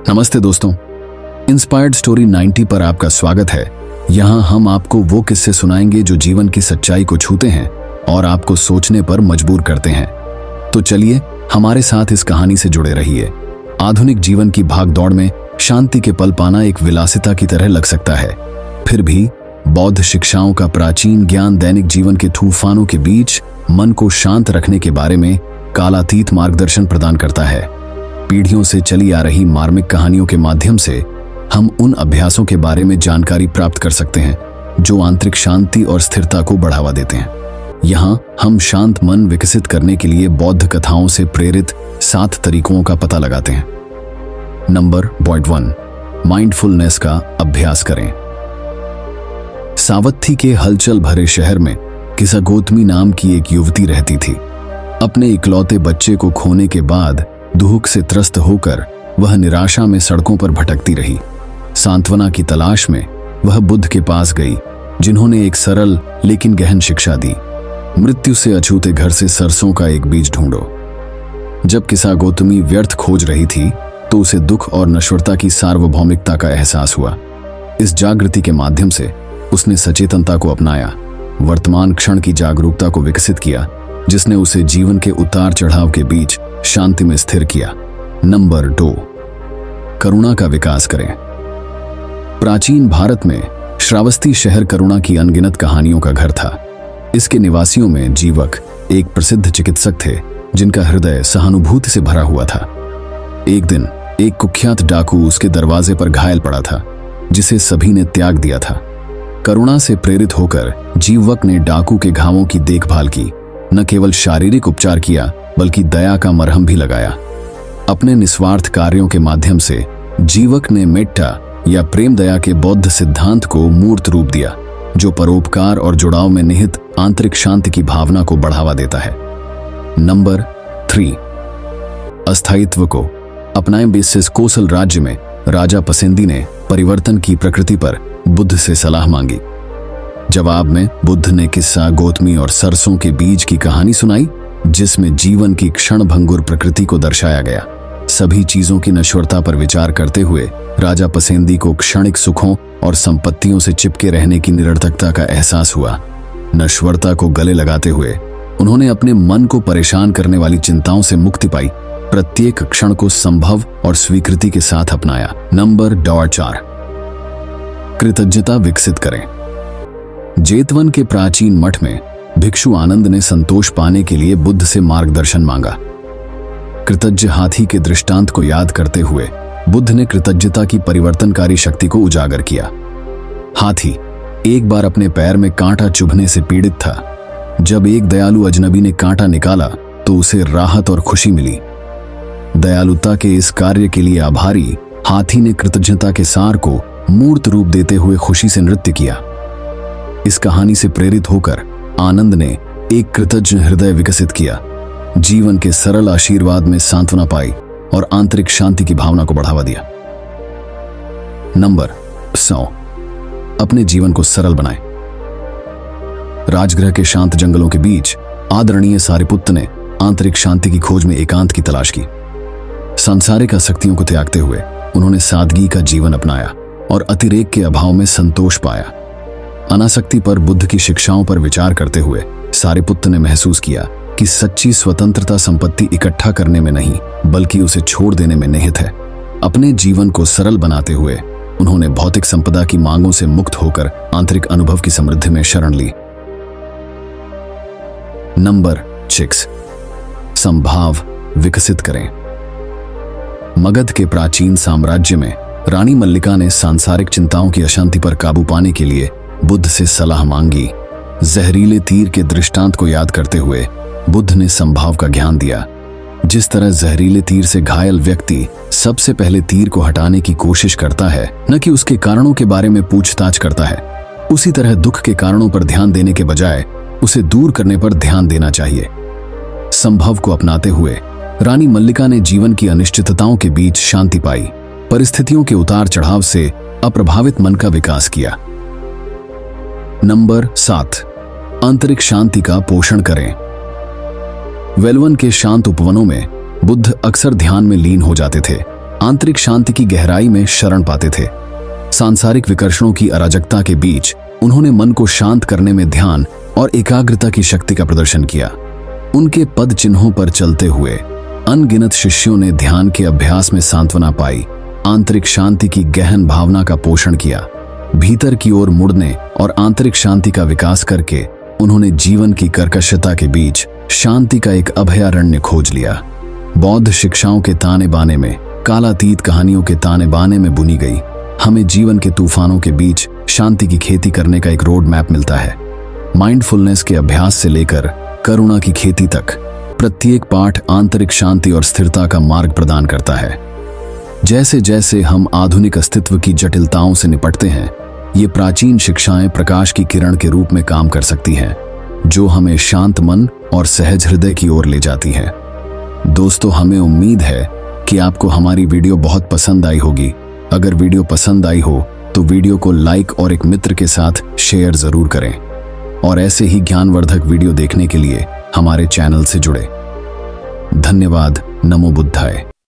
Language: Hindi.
नमस्ते दोस्तों, इंस्पायर्ड स्टोरी 90 पर आपका स्वागत है। यहाँ हम आपको वो किस्से सुनाएंगे जो जीवन की सच्चाई को छूते हैं और आपको सोचने पर मजबूर करते हैं। तो चलिए हमारे साथ इस कहानी से जुड़े रहिए। आधुनिक जीवन की भागदौड़ में शांति के पल पाना एक विलासिता की तरह लग सकता है, फिर भी बौद्ध शिक्षाओं का प्राचीन ज्ञान दैनिक जीवन के तूफानों के बीच मन को शांत रखने के बारे में कालातीत मार्गदर्शन प्रदान करता है। पीढ़ियों से चली आ रही मार्मिक कहानियों के माध्यम से हम उन अभ्यासों के बारे में जानकारी प्राप्त कर सकते हैं जो आंतरिक शांति और स्थिरता को बढ़ावा देते हैं। यहाँ हम शांत मन विकसित करने के लिए बौद्ध कथाओं से प्रेरित 7 तरीकों का पता लगाते हैं। नंबर 1, माइंडफुलनेस का अभ्यास करें। सावत्थी के हलचल भरे शहर में किसागौतमी नाम की एक युवती रहती थी। अपने इकलौते बच्चे को खोने के बाद दुख से त्रस्त होकर वह निराशा में सड़कों पर भटकती रही। सांत्वना की तलाश में वह बुद्ध के पास गई, जिन्होंने एक सरल लेकिन गहन शिक्षा दी। मृत्यु से अछूते घर से सरसों का एक बीज ढूंढो। जब किसागौतमी व्यर्थ खोज रही थी तो उसे दुख और नश्वरता की सार्वभौमिकता का एहसास हुआ। इस जागृति के माध्यम से उसने सचेतनता को अपनाया, वर्तमान क्षण की जागरूकता को विकसित किया, जिसने उसे जीवन के उतार चढ़ाव के बीच शांति में स्थिर किया। नंबर 2, करुणा का विकास करें। प्राचीन भारत में श्रावस्ती शहर करुणा की अनगिनत कहानियों का घर था। इसके निवासियों में जीवक एक प्रसिद्ध चिकित्सक थे, जिनका हृदय सहानुभूति से भरा हुआ था। एक दिन एक कुख्यात डाकू उसके दरवाजे पर घायल पड़ा था, जिसे सभी ने त्याग दिया था। करुणा से प्रेरित होकर जीवक ने डाकू के घावों की देखभाल की, न केवल शारीरिक उपचार किया बल्कि दया का मरहम भी लगाया। अपने निस्वार्थ कार्यों के माध्यम से जीवक ने मेट्टा या प्रेम दया के बौद्ध सिद्धांत को मूर्त रूप दिया, जो परोपकार और जुड़ाव में निहित आंतरिक शांति की भावना को बढ़ावा देता है। नंबर 3, अस्थायित्व को अपनाएं। बेसिस कोसल राज्य में राजा पसेंदी ने परिवर्तन की प्रकृति पर बुद्ध से सलाह मांगी। जवाब में बुद्ध ने किसागौतमी और सरसों के बीज की कहानी सुनाई, जिसमें जीवन की क्षणभंगुर प्रकृति को दर्शाया गया। सभी चीजों की नश्वरता पर विचार करते हुए राजा पसेंदी को क्षणिक सुखों और संपत्तियों से चिपके रहने की निरर्थकता का एहसास हुआ। नश्वरता को गले लगाते हुए उन्होंने अपने मन को परेशान करने वाली चिंताओं से मुक्ति पाई, प्रत्येक क्षण को संभव और स्वीकृति के साथ अपनाया। नंबर 4, कृतज्ञता विकसित करें। जेतवन के प्राचीन मठ में भिक्षु आनंद ने संतोष पाने के लिए बुद्ध से मार्गदर्शन मांगा। कृतज्ञ हाथी के दृष्टांत को याद करते हुए बुद्ध ने कृतज्ञता की परिवर्तनकारी शक्ति को उजागर किया। हाथी एक बार अपने पैर में कांटा चुभने से पीड़ित था। जब एक दयालु अजनबी ने कांटा निकाला तो उसे राहत और खुशी मिली। दयालुता के इस कार्य के लिए आभारी हाथी ने कृतज्ञता के सार को मूर्त रूप देते हुए खुशी से नृत्य किया। इस कहानी से प्रेरित होकर आनंद ने एक कृतज्ञ हृदय विकसित किया, जीवन के सरल आशीर्वाद में सांत्वना पाई और आंतरिक शांति की भावना को बढ़ावा दिया। नंबर 100, अपने जीवन को सरल बनाएं। राजगृह के शांत जंगलों के बीच आदरणीय सारिपुत्त ने आंतरिक शांति की खोज में एकांत की तलाश की। सांसारिक आसक्तियों को त्यागते हुए उन्होंने सादगी का जीवन अपनाया और अतिरेक के अभाव में संतोष पाया। अनासक्ति पर बुद्ध की शिक्षाओं पर विचार करते हुए सारिपुत्त ने महसूस किया कि सच्ची स्वतंत्रता संपत्ति इकट्ठा करने में नहीं बल्कि उसे छोड़ देने में निहित है। अपने जीवन को सरल बनाते हुए उन्होंने भौतिक संपदा की मांगों से मुक्त होकर आंतरिक अनुभव की समृद्धि में शरण ली। नंबर 6, संभाव विकसित करें। मगध के प्राचीन साम्राज्य में रानी मल्लिका ने सांसारिक चिंताओं की अशांति पर काबू पाने के लिए बुद्ध से सलाह मांगी। जहरीले तीर के दृष्टांत को याद करते हुए बुद्ध ने संभाव का ज्ञान दिया। जिस तरह जहरीले तीर से घायल व्यक्ति सबसे पहले तीर को हटाने की कोशिश करता है, न कि उसके कारणों के बारे में पूछताछ करता है, उसी तरह दुख के कारणों पर ध्यान देने के बजाय उसे दूर करने पर ध्यान देना चाहिए। संभव को अपनाते हुए रानी मल्लिका ने जीवन की अनिश्चितताओं के बीच शांति पाई, परिस्थितियों के उतार चढ़ाव से अप्रभावित मन का विकास किया। नंबर 7, आंतरिक शांति का पोषण करें। वेलवन के शांत उपवनों में बुद्ध अक्सर ध्यान में लीन हो जाते थे। आंतरिक शांति की गहराई में शरण पाते थे। सांसारिक विकर्षणों की अराजकता के बीच उन्होंने मन को शांत करने में ध्यान और एकाग्रता की शक्ति का प्रदर्शन किया। उनके पद चिन्हों पर चलते हुए अनगिनत शिष्यों ने ध्यान के अभ्यास में सांत्वना पाई, आंतरिक शांति की गहन भावना का पोषण किया। भीतर की ओर मुड़ने और आंतरिक शांति का विकास करके उन्होंने जीवन की कर्कशता के बीच शांति का एक अभयारण्य खोज लिया। बौद्ध शिक्षाओं के ताने बाने में, कालातीत कहानियों के ताने बाने में बुनी गई हमें जीवन के तूफानों के बीच शांति की खेती करने का एक रोड मैप मिलता है। माइंडफुलनेस के अभ्यास से लेकर करुणा की खेती तक प्रत्येक पाठ आंतरिक शांति और स्थिरता का मार्ग प्रदान करता है। जैसे जैसे हम आधुनिक अस्तित्व की जटिलताओं से निपटते हैं, ये प्राचीन शिक्षाएं प्रकाश की किरण के रूप में काम कर सकती हैं, जो हमें शांत मन और सहज हृदय की ओर ले जाती हैं। दोस्तों, हमें उम्मीद है कि आपको हमारी वीडियो बहुत पसंद आई होगी। अगर वीडियो पसंद आई हो तो वीडियो को लाइक और एक मित्र के साथ शेयर जरूर करें और ऐसे ही ज्ञानवर्धक वीडियो देखने के लिए हमारे चैनल से जुड़े। धन्यवाद। नमो बुद्धाय।